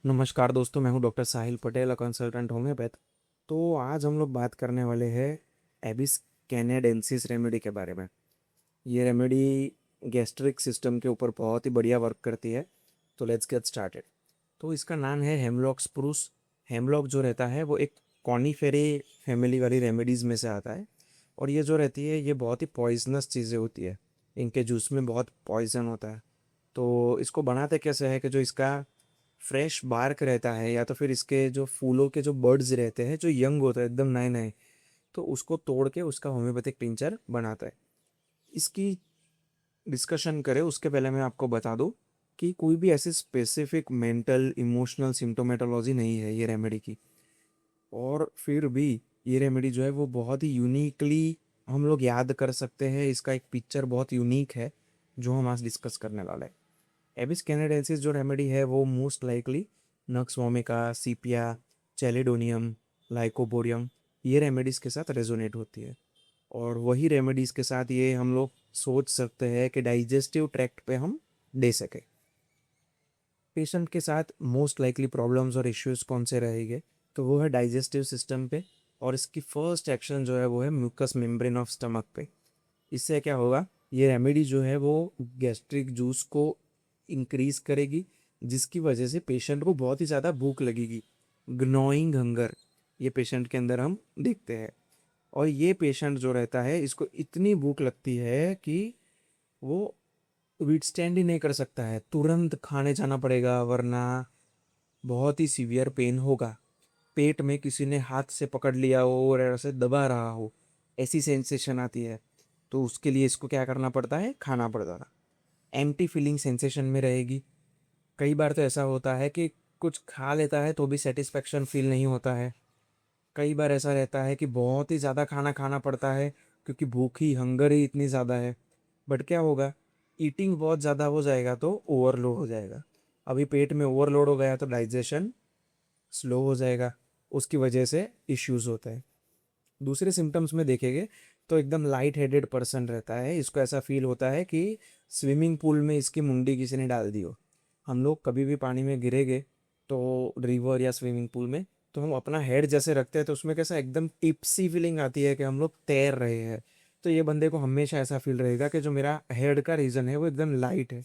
नमस्कार दोस्तों, मैं हूं doctor Sahil Patel, a consultant homeopath. तो आज हम लोग बात करने वाले हैं एबिस कैनेडेंसिस रेमेडी के बारे में। ये रेमेडी गैस्ट्रिक सिस्टम के ऊपर बहुत ही बढ़िया वर्क करती है। तो लेट्स गेट स्टार्टेड। तो इसका नाम है हेमलॉक स्प्रूस। हेमलॉक जो रहता है वो एक कॉनीफेरी फैमिली वाली रेमेडीज़ में से आता है। और ये जो रहती है ये बहुत ही पॉइजनस चीज़ें होती है। इनके जूस में बहुत पॉइजन होता है। तो इसको बनाते कैसे है कि जो इसका फ्रेश बार्क रहता है या तो फिर इसके जो फूलों के जो बर्ड्स रहते हैं जो यंग होते हैं एकदम नए नए, तो उसको तोड़ के उसका होम्योपैथिक टिंचर बनाता है। इसकी डिस्कशन करें उसके पहले मैं आपको बता दूं कि कोई भी ऐसी स्पेसिफिक मेंटल इमोशनल सिम्टोमेटोलॉजी नहीं है ये रेमेडी की। और फिर भी ये रेमेडी जो है वो बहुत ही यूनिकली हम लोग याद कर सकते हैं। इसका एक पिक्चर बहुत यूनिक है जो हम आज डिस्कस करने वाले हैं। एबिस कैनेडेंसिस जो रेमेडी है वो मोस्ट लाइकली नक्स वोमिका, सीपिया, चैलिडोनियम, लाइकोबोरियम ये रेमेडीज़ के साथ रेजोनेट होती है। और वही रेमेडीज़ के साथ ये हम लोग सोच सकते हैं कि डाइजेस्टिव ट्रैक्ट पे हम दे सकें। पेशेंट के साथ मोस्ट लाइकली प्रॉब्लम्स और इश्यूज कौन से रहेंगे, तो वो है डाइजेस्टिव सिस्टम पे। और इसकी फर्स्ट एक्शन जो है वो है म्यूकस मेम्ब्रेन ऑफ स्टमक पे। इससे क्या होगा, ये रेमेडी जो है वो गैस्ट्रिक जूस को इंक्रीज करेगी, जिसकी वजह से पेशेंट को बहुत ही ज़्यादा भूख लगेगी। ग्नोइंग हंगर ये पेशेंट के अंदर हम देखते हैं। और ये पेशेंट जो रहता है इसको इतनी भूख लगती है कि वो विथस्टैंड ही नहीं कर सकता है, तुरंत खाने जाना पड़ेगा वरना बहुत ही सीवियर पेन होगा। पेट में किसी ने हाथ से पकड़ लिया हो और ऐसे दबा रहा हो, ऐसी सेंसेशन आती है। तो उसके लिए इसको क्या करना पड़ता है, खाना पड़ता है। एम्प्टी फीलिंग सेंसेशन में रहेगी। कई बार तो ऐसा होता है कि कुछ खा लेता है तो भी सेटिस्फेक्शन फील नहीं होता है। कई बार ऐसा रहता है कि बहुत ही ज़्यादा खाना खाना पड़ता है क्योंकि भूख ही हंगर ही इतनी ज़्यादा है। बट क्या होगा, ईटिंग बहुत ज़्यादा हो जाएगा तो ओवरलोड हो जाएगा। अभी पेट में ओवरलोड हो गया तो डाइजेशन स्लो हो जाएगा, उसकी वजह से इश्यूज होते हैं। दूसरे सिम्टम्स में देखेंगे तो एकदम लाइट हेडेड पर्सन रहता है। इसको ऐसा फील होता है कि स्विमिंग पूल में इसकी मुंडी किसी ने डाल दी हो। हम लोग कभी भी पानी में गिरेंगे तो रिवर या स्विमिंग पूल में, तो हम अपना हेड जैसे रखते हैं तो उसमें कैसा एकदम टिप्सी फीलिंग आती है कि हम लोग तैर रहे हैं। तो ये बंदे को हमेशा ऐसा फील रहेगा कि जो मेरा हेड का रीजन है वो एकदम लाइट है,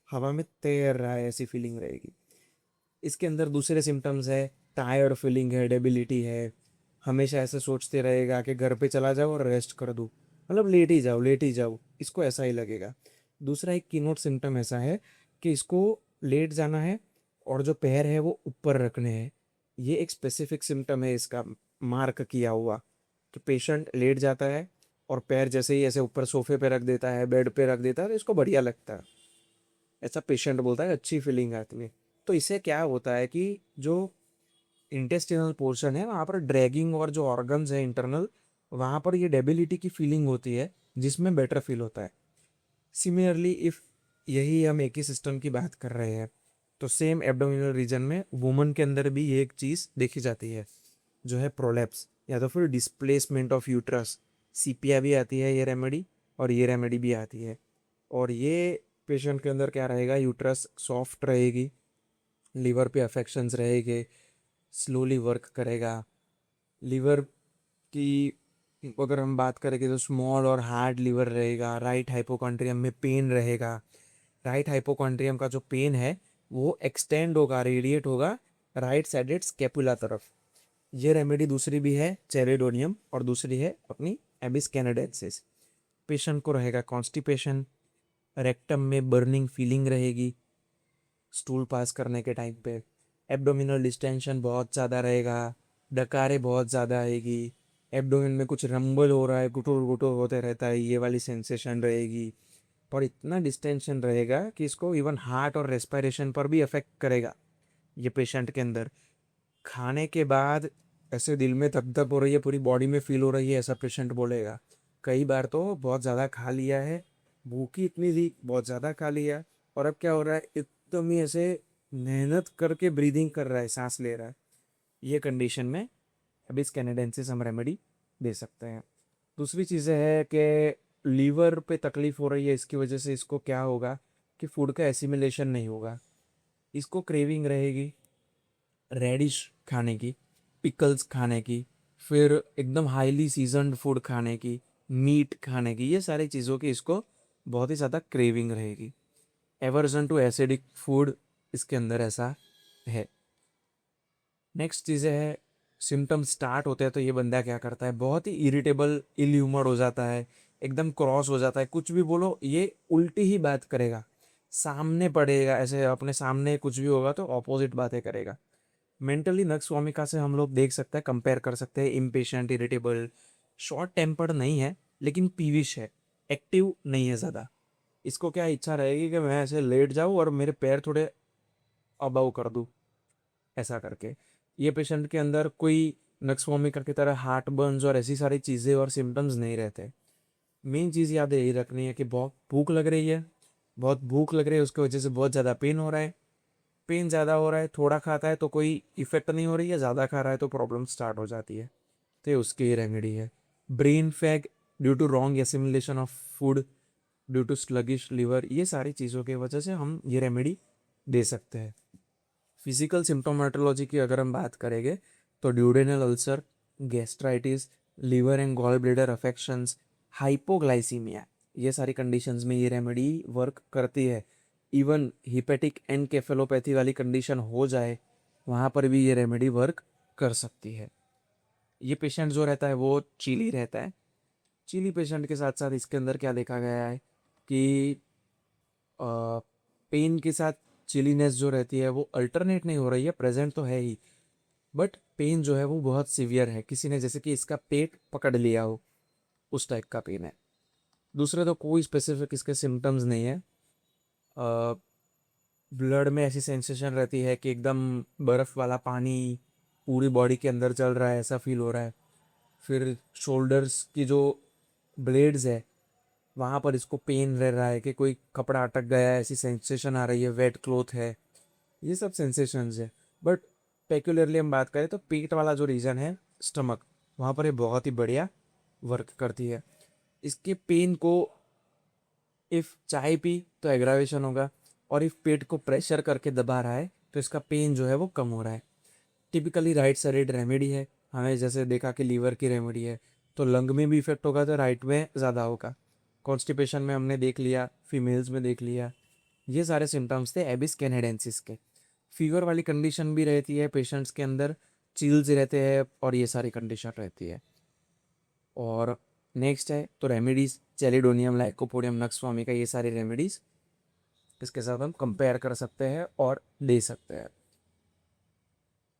हवा में तैर रहा है, ऐसी फीलिंग रहेगी। इसके अंदर दूसरे सिम्टम्स है, टायर्ड फीलिंग है, डेबिलिटी है। हमेशा ऐसे सोचते रहेगा कि घर पे चला जाओ और रेस्ट कर दूँ, मतलब लेट ही जाओ, इसको ऐसा ही लगेगा। दूसरा एक कीनोट सिम्टम ऐसा है कि इसको लेट जाना है और जो पैर है वो ऊपर रखने हैं। ये एक स्पेसिफिक सिम्टम है इसका, मार्क किया हुआ। तो पेशेंट लेट जाता है और पैर जैसे ही ऐसे ऊपर सोफे पे रख देता है, बेड पे रख देता है, तो इसको बढ़िया लगता है। ऐसा पेशेंट बोलता है, अच्छी फीलिंग आती है। तो इससे क्या होता है कि जो इंटेस्टिनल पोर्शन है वहाँ पर ड्रैगिंग और जो ऑर्गन्स है इंटरनल, वहाँ पर ये डेबिलिटी की फीलिंग होती है जिसमें बेटर फील होता है। सिमिलरली इफ यही हम एक ही सिस्टम की बात कर रहे हैं तो सेम एब्डोमिनल रीजन में वुमन के अंदर भी ये एक चीज़ देखी जाती है जो है प्रोलैप्स या तो फिर डिस्प्लेसमेंट ऑफ यूट्रस। सीपिया भी आती है ये रेमेडी और ये रेमेडी भी आती है। और ये पेशेंट के अंदर क्या रहेगा, यूट्रस सॉफ्ट रहेगी, लीवर पे अफेक्शंस रहेंगे, स्लोली वर्क करेगा। लीवर की अगर हम बात करेंगे तो स्मॉल और हार्ड लीवर रहेगा। राइट हाइपोकॉन्ड्रियम में पेन रहेगा। राइट हाइपोकॉन्ड्रियम का जो पेन है वो एक्सटेंड होगा, रेडिएट होगा राइट साइडेड स्कैपुला तरफ। ये रेमेडी दूसरी भी है चेरेडोनियम और दूसरी है अपनी एबिस कैनेडेंसिस। पेशेंट को रहेगा कॉन्स्टिपेशन, रेक्टम में बर्निंग फीलिंग रहेगी स्टूल पास करने के टाइम पे, एब्डोमिनल डिस्टेंशन बहुत ज़्यादा रहेगा, डकारें बहुत ज़्यादा आएगी, एब्डोमिन में कुछ रंबल हो रहा है, गुटुर गुटुर होते रहता है, ये वाली सेंसेशन रहेगी। और इतना डिस्टेंशन रहेगा कि इसको इवन हार्ट और रेस्पिरेशन पर भी अफेक्ट करेगा। ये पेशेंट के अंदर खाने के बाद ऐसे दिल में धक धक हो रही है, पूरी बॉडी में फील हो रही है, ऐसा पेशेंट बोलेगा। कई बार तो बहुत ज़्यादा खा लिया है, भूख ही इतनी थी, बहुत ज़्यादा खा लिया और अब क्या हो रहा है, एकदम ही ऐसे मेहनत करके ब्रीदिंग कर रहा है, सांस ले रहा है। ये कंडीशन में एबिस कैनेडेंसिस हम रेमेडी दे सकते हैं। दूसरी चीज़ें है कि लीवर पे तकलीफ हो रही है, इसकी वजह से इसको क्या होगा कि फूड का एसिमिलेशन नहीं होगा, इसको क्रेविंग रहेगी। रेडिश खाने की, पिकल्स खाने की, फिर एकदम हाईली सीजनड फूड खाने की, मीट खाने की, ये सारी चीज़ों की इसको बहुत ही ज़्यादा क्रेविंग रहेगी। एवर्जन टू एसिडिक फूड इसके अंदर ऐसा है। नेक्स्ट चीज़ें है, सिम्टम्स स्टार्ट होते हैं तो ये बंदा क्या करता है, बहुत ही इरिटेबल, इल ह्यूमर्ड हो जाता है, एकदम क्रॉस हो जाता है, कुछ भी बोलो ये उल्टी ही बात करेगा, सामने पड़ेगा, ऐसे अपने सामने कुछ भी होगा तो ऑपोजिट बातें करेगा। मेंटली नक्सवामिका से हम लोग देख सकते हैं, कंपेयर कर सकते हैं, इम्पेशेंट, इरिटेबल, शॉर्ट टेम्पर्ड नहीं है लेकिन पीविश है, एक्टिव नहीं है ज़्यादा। इसको क्या इच्छा रहेगी कि मैं ऐसे लेट जाऊँ और मेरे पैर थोड़े अबव कर दूँ, ऐसा करके। ये पेशेंट के अंदर कोई नक्सवामिका की तरह हार्ट बर्न्स और ऐसी सारी चीज़ें और सिम्टम्स नहीं रहते। मेन चीज़ याद यही रखनी है कि बहुत भूख लग रही है, बहुत भूख लग रही है, उसकी वजह से बहुत ज़्यादा पेन हो रहा है। पेन ज़्यादा हो रहा है, थोड़ा खाता है तो कोई इफेक्ट नहीं हो रही है, ज़्यादा खा रहा है तो प्रॉब्लम स्टार्ट हो जाती है। तो ये उसकी ही रेमेडी है। Brain fag due to wrong assimilation of food, due to sluggish liver, ये सारी चीज़ों की वजह से हम ये रेमेडी दे सकते हैं। फिजिकल सिम्टोमेटोलॉजी की अगर हम बात करेंगे तो duodenal ulcer, gastritis, liver and gall bladder affections, hypoglycaemia, ये सारी कंडीशंस में ये रेमेडी वर्क करती है। इवन हिपेटिक एनकेफेलोपैथी वाली कंडीशन हो जाए वहाँ पर भी ये रेमेडी वर्क कर सकती है। ये पेशेंट जो रहता है वो चीली रहता है। चीली पेशेंट के साथ साथ इसके अंदर क्या देखा गया है कि पेन के साथ चिलीनेस जो रहती है वो अल्टरनेट नहीं हो रही है, प्रेजेंट तो है ही, बट पेन जो है वो बहुत सिवियर है, किसी ने जैसे कि इसका पेट पकड़ लिया हो, उस टाइप का पेन है। दूसरे तो कोई स्पेसिफिक इसके सिम्टम्स नहीं है। ब्लड में ऐसी सेंसेशन रहती है कि एकदम बर्फ़ वाला पानी पूरी बॉडी के अंदर चल रहा है, ऐसा फील हो रहा है। फिर शोल्डर्स की जो ब्लेड्स है वहाँ पर इसको पेन रह रहा है कि कोई कपड़ा अटक गया है, ऐसी सेंसेशन आ रही है, वेट क्लोथ है, ये सब सेंसेशंस है। बट पेक्युलरली हम बात करें तो पेट वाला जो रीजन है, स्टमक, वहाँ पर ये बहुत ही बढ़िया वर्क करती है। इसके पेन को इफ़ चाय पी तो एग्रावेशन होगा, और इफ़ पेट को प्रेशर करके दबा रहा है तो इसका पेन जो है वो कम हो रहा है। टिपिकली राइट साइड रेमेडी है, हमें जैसे देखा कि लीवर की रेमेडी है तो लंग में भी इफेक्ट होगा तो राइट में ज़्यादा होगा। कॉन्स्टिपेशन में हमने देख लिया, फीमेल्स में देख लिया। ये सारे सिम्टम्स थे एबिस कैनेडेंसिस के। फीवर वाली कंडीशन भी रहती है पेशेंट्स के अंदर, चिल्स रहते हैं और ये सारी कंडीशन रहती है। और नेक्स्ट है तो रेमेडीज़, चेलिडोनियम, लाइकोपोडियम, नक्सवामी का, ये सारी रेमेडीज़ इसके साथ हम कंपेयर कर सकते हैं और दे सकते हैं।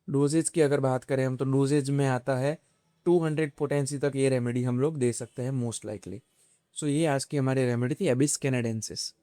डोजेज की अगर बात करें हम तो डोजेज में आता है 200 पोटेंसी तक ये रेमेडी हम लोग दे सकते हैं मोस्ट लाइकली। सो ये आज की हमारी रेमेडी थी एबिस कैनेडेंसिस।